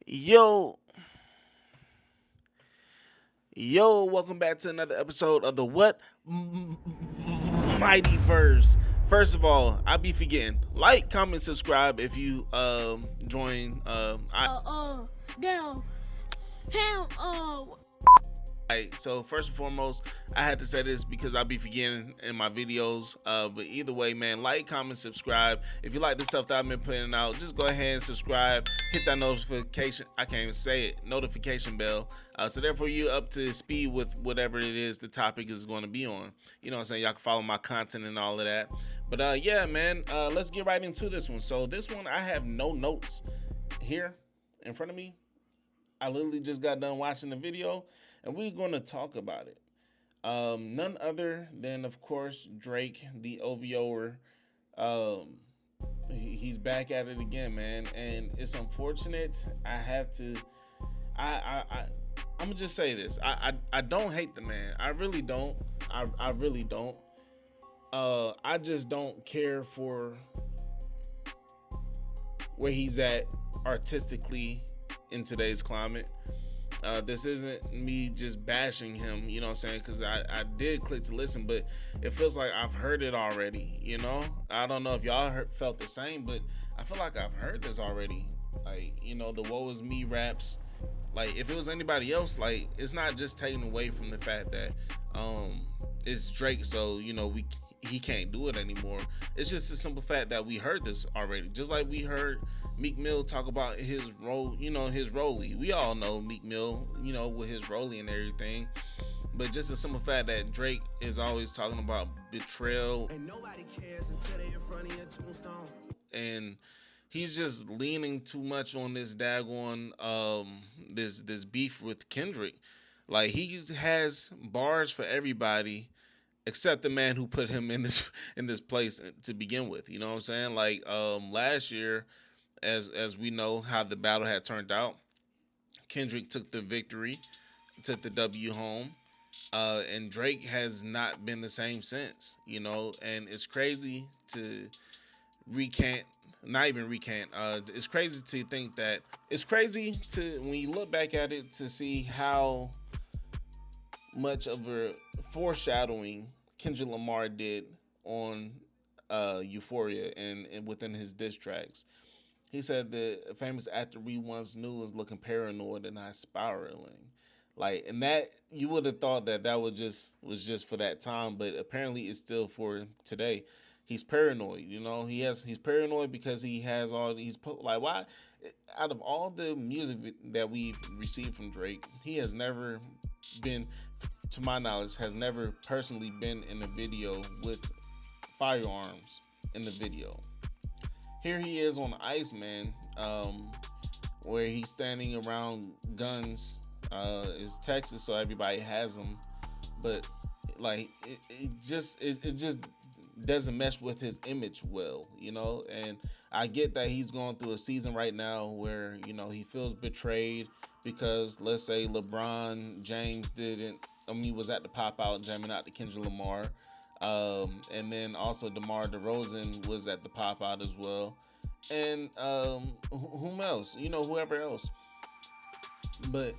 Yo, welcome back to another episode of the Mighty Verse. First of all, I be forgetting. Like, comment, subscribe if you join Down, him, Right, so first and foremost, I had to say this because I'll be forgetting in my videos. But either way, man, like, comment, subscribe. If you like the stuff that I've been putting out, just go ahead and subscribe. Hit that notification. I can't even say it. Notification bell. So therefore, you up to speed with whatever it is the topic is going to be on. You know what I'm saying? Y'all can follow my content and all of that. But yeah, man, let's get right into this one. So this one, I have no notes here in front of me. I literally just got done watching the video, and we're going to talk about it. None other than, of course, Drake, the OVOer. Um, he's back at it again, man, and it's unfortunate. I have to. I'm gonna just say this. I don't hate the man. I really don't. I really don't. I just don't care for where he's at artistically in today's climate. This isn't me just bashing him, you know what I'm saying? Because I did click to listen, but it feels like I've heard it already, you know? I don't know if y'all felt the same, but I feel like I've heard this already. Like, you know, the woe is me raps. Like, if it was anybody else, like, it's not just taken away from the fact that it's Drake, so, you know, he can't do it anymore. It's just the simple fact that we heard this already. Just like we heard Meek Mill talk about his role, you know, his rollie. We all know Meek Mill, you know, with his rollie and everything. But just the simple fact that Drake is always talking about betrayal, and nobody cares until they in front of your tombstone. And he's just leaning too much on this daggone this beef with Kendrick. Like, he has bars for everybody except the man who put him in this place to begin with. You know what I'm saying? Like, last year, as we know how the battle had turned out, Kendrick took the victory, took the W home, and Drake has not been the same since. You know, and it's crazy to recant, not even recant. It's crazy to think that it's crazy to when you look back at it to see how much of a foreshadowing Kendrick Lamar did on Euphoria and within his diss tracks. He said the famous actor we once knew was looking paranoid and not spiraling. Like, and that you would have thought that was just for that time, but apparently it's still for today. He's paranoid, you know. He's paranoid because he has all these like, why out of all the music that we've received from Drake, he has never been, to my knowledge, has never personally been in a video with firearms in the video. Here he is on Iceman, where he's standing around guns. It's Texas, so everybody has them, but like it just doesn't mesh with his image well, you know. And I get that he's going through a season right now where, you know, he feels betrayed because, let's say, LeBron James was at the pop out jamming out to Kendrick Lamar. And then also DeMar DeRozan was at the pop out as well. And whom else? You know, whoever else. But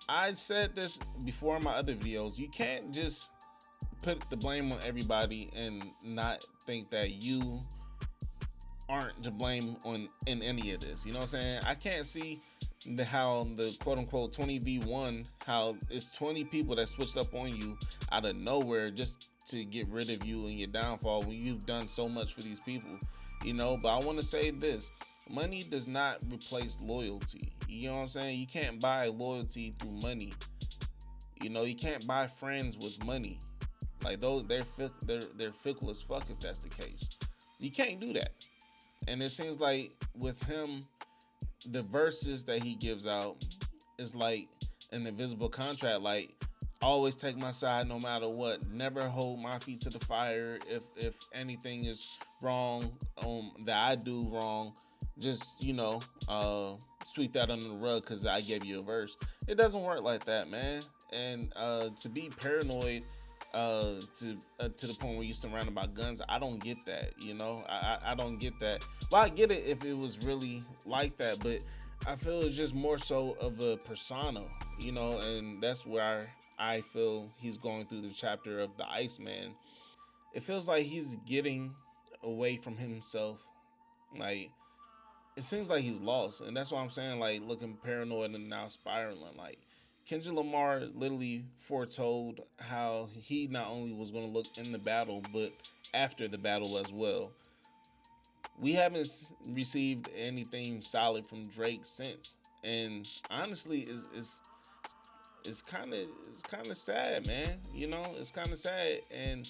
I said this before in my other videos. You can't just put the blame on everybody and not think that you aren't to blame in any of this. You know what I'm saying? I can't see how the quote unquote 20v1, how it's 20 people that switched up on you out of nowhere just to get rid of you and your downfall when you've done so much for these people, you know. But I want to say this: money does not replace loyalty. You know what I'm saying? You can't buy loyalty through money. You know, you can't buy friends with money. Like, those, they're fickle as fuck if that's the case. You can't do that. And it seems like with him, the verses that he gives out is like an invisible contract. Like, always take my side no matter what. Never hold my feet to the fire. If anything is wrong that I do wrong, just, you know, sweep that under the rug because I gave you a verse. It doesn't work like that, man. And to be paranoid to the point where you're surrounded by guns, I don't get that. You know, I don't get that. Well, I get it if it was really like that, but I feel it's just more so of a persona, and that's where I feel he's going through the chapter of the Iceman. It feels like he's getting away from himself. Like, it seems like he's lost, and that's why I'm saying, like, looking paranoid and now spiraling. Like, Kendrick Lamar literally foretold how he not only was going to look in the battle, but after the battle as well. We haven't received anything solid from Drake since, and honestly, it's kind of sad, man. It's kind of sad, and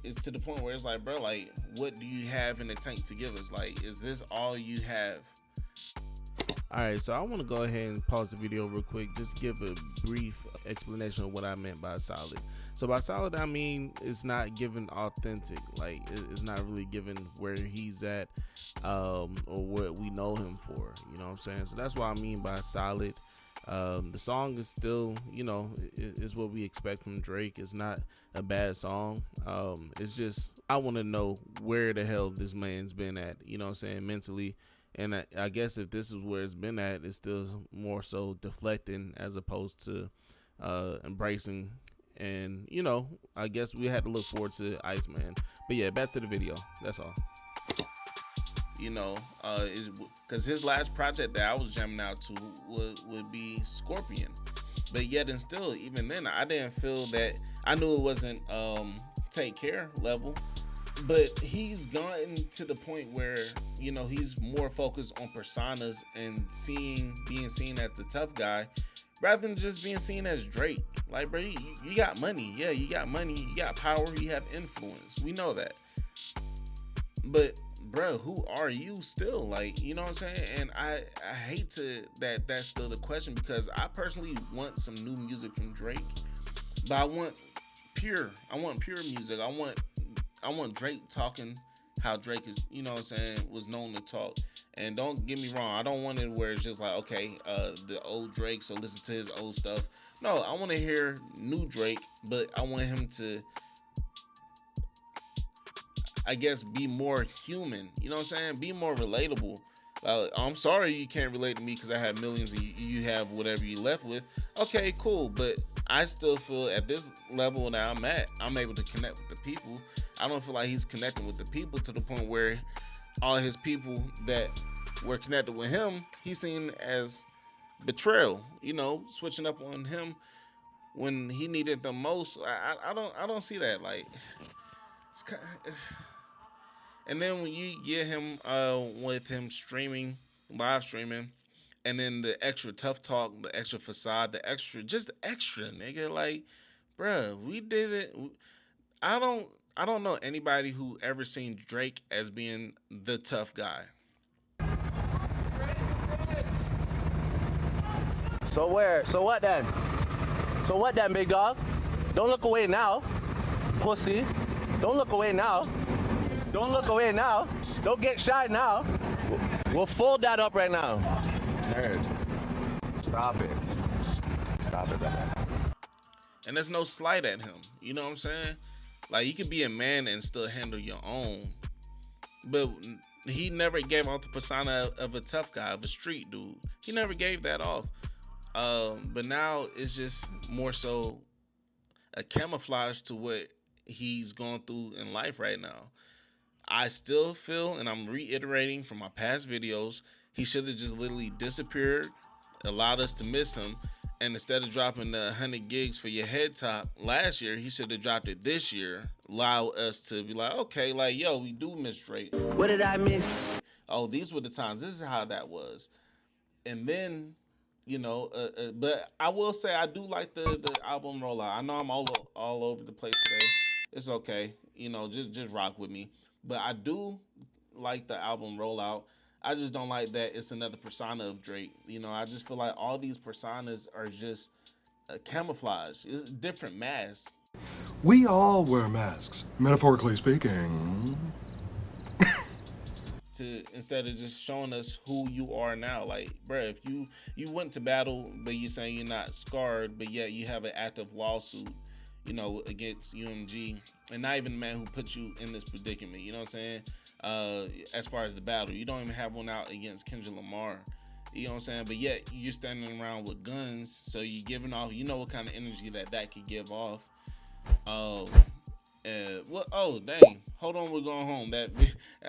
it's to the point where it's like, bro, like, what do you have in the tank to give us? Like, is this all you have? All right, so I want to go ahead and pause the video real quick, just give a brief explanation of what I meant by solid. So by solid, I mean it's not given authentic, like it's not really given where he's at, or what we know him for. You know what I'm saying? So that's what I mean by solid. The song is still, is what we expect from Drake. It's not a bad song. It's just I want to know where the hell this man's been at. You know what I'm saying? Mentally. And I guess if this is where it's been at, it's still more so deflecting as opposed to embracing. And, I guess we had to look forward to Iceman. But yeah, back to the video. That's all. Is because his last project that I was jamming out to would be Scorpion. But yet and still, even then, I didn't feel that. I knew it wasn't Take Care level. But he's gotten to the point where, he's more focused on personas and being seen as the tough guy rather than just being seen as Drake. Like, bro, you got money. Yeah, you got money. You got power. You have influence. We know that. But, bro, who are you still? Like, you know what I'm saying? And I hate that's still the question, because I personally want some new music from Drake. But I want pure music. I want Drake talking how Drake is, was known to talk. And don't get me wrong, I don't want it where it's just like, okay, the old Drake, so listen to his old stuff. No, I want to hear new Drake, but I want him to, I guess, be more human. You know what I'm saying? Be more relatable. I'm sorry you can't relate to me because I have millions and you have whatever you left with. Okay, cool. But I still feel at this level that I'm at, I'm able to connect with the people. I don't feel like he's connecting with the people to the point where all his people that were connected with him, he's seen as betrayal, switching up on him when he needed the most. I don't see that. Like, and then when you get him with him live streaming, and then the extra tough talk, the extra facade, the extra nigga. Like, bruh, we did it. I don't know anybody who ever seen Drake as being the tough guy. So where? So what then? So what then, big dog? Don't look away now, pussy. Don't look away now. Don't look away now. Don't get shy now. We'll fold that up right now. Nerd. Stop it. Stop it, man. And there's no slight at him. You know what I'm saying? Like, you could be a man and still handle your own. But he never gave off the persona of a tough guy, of a street dude. He never gave that off. But now it's just more so a camouflage to what he's going through in life right now. I still feel, and I'm reiterating from my past videos, he should have just literally disappeared, allowed us to miss him, and instead of dropping the 100 gigs for your head top last year, he should have dropped it this year, allow us to be like, okay, like, yo, we do miss Drake. What did I miss? Oh, these were the times. This is how that was. And then, but I will say I do like the album rollout. I know I'm all over the place today. It's okay. Just rock with me. But I do like the album rollout. I just don't like that it's another persona of Drake. I just feel like all these personas are just a camouflage. It's different masks. We all wear masks, metaphorically speaking. Instead of just showing us who you are now. Like, bruh, if you went to battle, but you're saying you're not scarred, but yet you have an active lawsuit, against UMG, and not even the man who put you in this predicament. You know what I'm saying? As far as the battle, you don't even have one out against Kendrick Lamar. You know what I'm saying? But yet you're standing around with guns, so you're giving off, you know what kind of energy that could give off. What? Oh, dang! Hold on, we're going home. That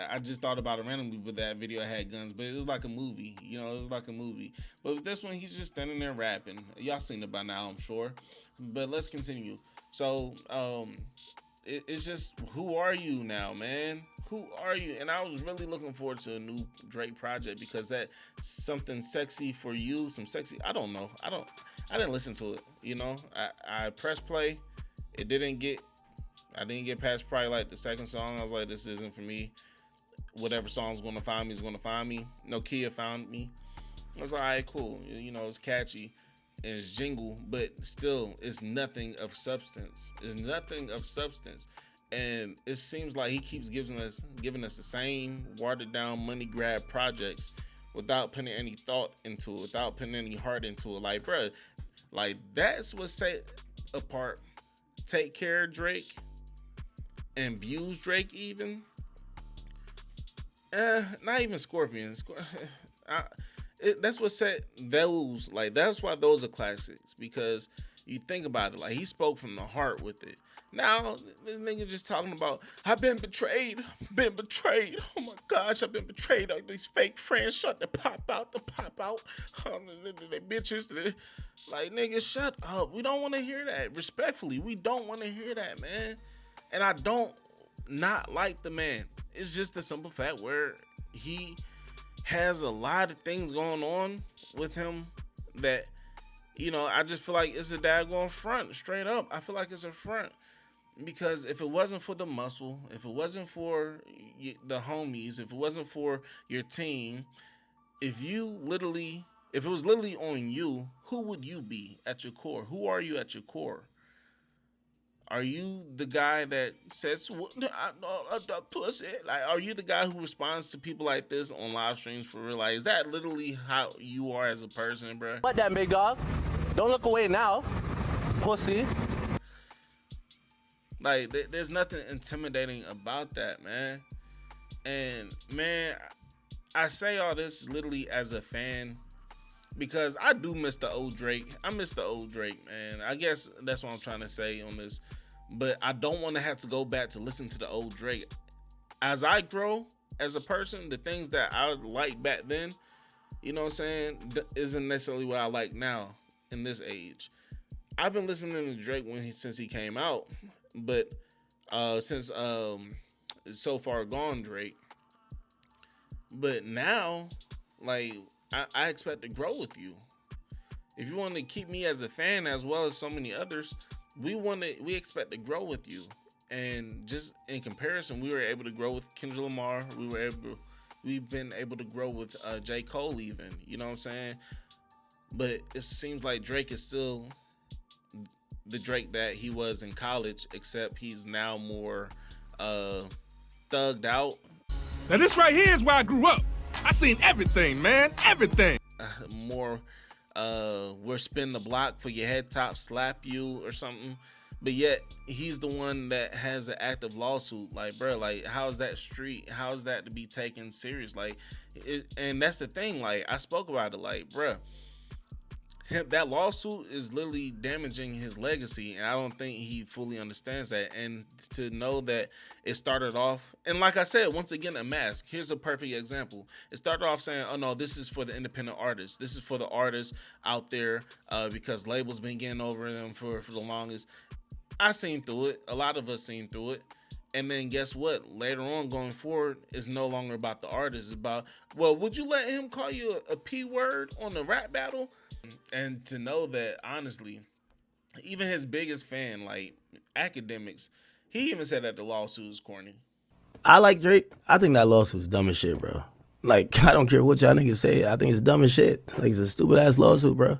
I just thought about it randomly, but that video had guns, but it was like a movie. You know, it was like a movie. But with this one, he's just standing there rapping. Y'all seen it by now, I'm sure. But let's continue. So, it's just, who are you now, man? Who are you? And I was really looking forward to a new Drake project, because that something sexy for you, some sexy. I don't know. I didn't listen to it. You know, I pressed play. It didn't get. I didn't get past probably like the second song. I was like, this isn't for me. Whatever song's gonna find me is gonna find me. Nokia found me. I was like, all right, cool. You know, it's catchy and it's jingle, but still, it's nothing of substance. It's nothing of substance. And it seems like he keeps giving us the same watered down money grab projects without putting any thought into it, without putting any heart into it. Like, bruh, like that's what set apart Take Care Drake and Views Drake even. Not even Scorpion. That's what set those, like, that's why those are classics, because you think about it, like, he spoke from the heart with it. Now this nigga just talking about, I've been betrayed. Oh my gosh, I've been betrayed. Like, these fake friends shut the pop out. They bitches. Like, nigga, shut up. We don't want to hear that. Respectfully, we don't want to hear that, man. And I don't not like the man. It's just the simple fact where he has a lot of things going on with him that, you know, I just feel like it's a daggone front, straight up. I feel like it's a front, because if it wasn't for the muscle, if it wasn't for the homies, if it wasn't for your team, if it was literally on you, who would you be at your core? Who are you at your core? Are you the guy that says, pussy? Like, are you the guy who responds to people like this on live streams for real? Like, is that literally how you are as a person, bro? What that, big dog? Don't look away now, pussy. Like, there's nothing intimidating about that, man. And, man, I say all this literally as a fan, because I do miss the old Drake. I miss the old Drake, man. I guess that's what I'm trying to say on this. But I don't want to have to go back to listen to the old Drake. As I grow as a person, the things that I liked back then, you know what I'm saying, isn't necessarily what I like now in this age. I've been listening to Drake since he came out, but since So Far Gone Drake. But now, like, I expect to grow with you. If you want to keep me as a fan as well as so many others, we expect to grow with you. And just in comparison, we were able to grow with Kendrick Lamar. We've been able to grow with J. Cole even. You know what I'm saying? But it seems like Drake is still the Drake that he was in college, except he's now more thugged out. Now this right here is where I grew up. I seen everything, man, everything. More, we're spin the block for your head top, slap you or something. But yet he's the one that has an active lawsuit. Like, bro, like, how's that street? How's that to be taken serious? Like, and that's the thing. Like, I spoke about it. Like, bro, that lawsuit is literally damaging his legacy, and I don't think he fully understands that. And to know that it started off, and like I said, once again, a mask. Here's a perfect example. It started off saying, oh no, this is for the independent artists. This is for the artists out there, because labels been getting over them for the longest. I seen through it. A lot of us seen through it. And then guess what? Later on, going forward, it's no longer about the artist. It's about, well, would you let him call you a P word on the rap battle? And to know that, honestly, even his biggest fan, like Academics, he even said that the lawsuit is corny. I like Drake. I think that lawsuit's dumb as shit, bro. Like, I don't care what y'all niggas say. I think it's dumb as shit. Like, it's a stupid ass lawsuit, bro.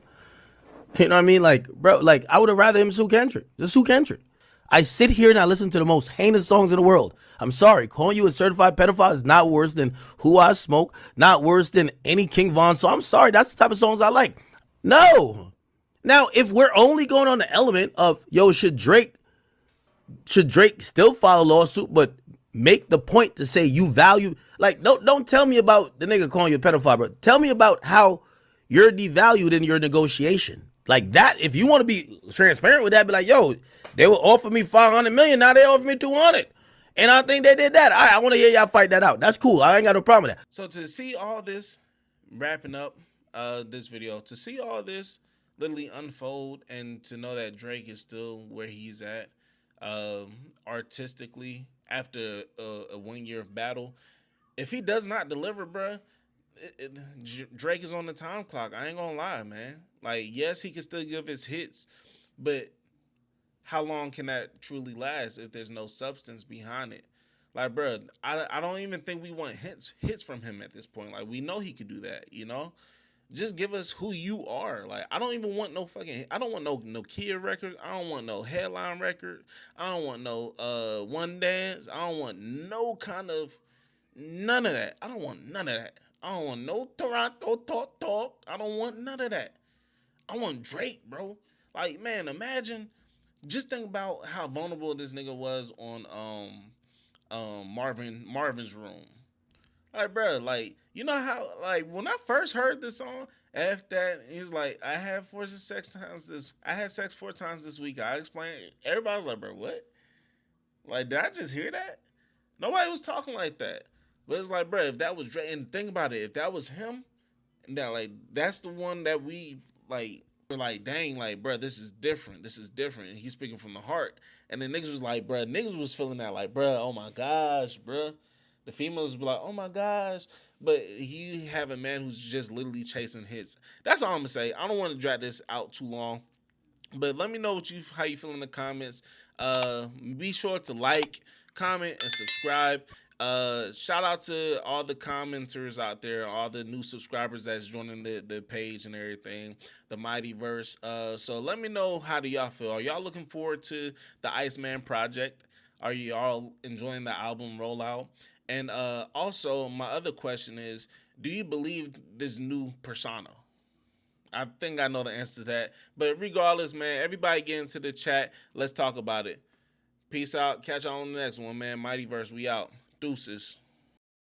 You know what I mean? Like, bro, like, I would have rather him sue Kendrick. Just sue Kendrick. I sit here and I listen to the most heinous songs in the world. I'm sorry, calling you a certified pedophile is not worse than Who I Smoke, not worse than any King Von. So I'm sorry, that's the type of songs I like. No. Now, if we're only going on the element of, yo, should Drake still file a lawsuit, but make the point to say you value, like, don't tell me about the nigga calling you a pedophile, bro. Tell me about how you're devalued in your negotiation. Like that, if you want to be transparent with that, be like, yo, they will offer me $500 million, now they offer me 200. And I think they did that. All right, I want to hear y'all fight that out. That's cool. I ain't got no problem with that. So to see all this wrapping up this video, to see all this literally unfold, and to know that Drake is still where he's at artistically after a 1 year of battle, if he does not deliver, bruh, Drake is on the time clock. I ain't gonna lie, man. Like, yes, he can still give his hits, but how long can that truly last if there's no substance behind it? Like, bro, I don't even think we want hits from him at this point. Like, we know he could do that, you know? Just give us who you are. Like, I don't even want no fucking, I don't want no Kia record. I don't want no headline record. I don't want no One Dance. I don't want no kind of, none of that. I don't want none of that. I don't want no Toronto talk. I don't want none of that. I want Drake, bro. Like, man, imagine, just think about how vulnerable this nigga was on Marvin's Room. Like, bro, like, you know how, like, when I first heard this song, after that, he's like, I had sex 4 times this week. I explained. Everybody was like, bro, what? Like, did I just hear that? Nobody was talking like that. But it's like, bro, if that was Drake, and think about it, if that was him, and that, like, that's the one that we, like, we're like, dang, like, bro, this is different. This is different. And he's speaking from the heart. And then niggas was like, bro, niggas was feeling that, like, bro, oh my gosh, bro. The females be like, oh my gosh. But you have a man who's just literally chasing hits. That's all I'm gonna say. I don't want to drag this out too long. But let me know how you feel in the comments. Be sure to like, comment, and subscribe. Shout out to all the commenters out there, all the new subscribers that's joining the page and everything, the Mighty verse. So let me know, how do y'all feel? Are y'all looking forward to the Iceman project? Are you all enjoying the album rollout? And also, my other question is, do you believe this new persona? I think I know the answer to that. But regardless, man, everybody get into the chat. Let's talk about it. Peace out. Catch y'all on the next one, man. Mighty verse, we out. Deuces.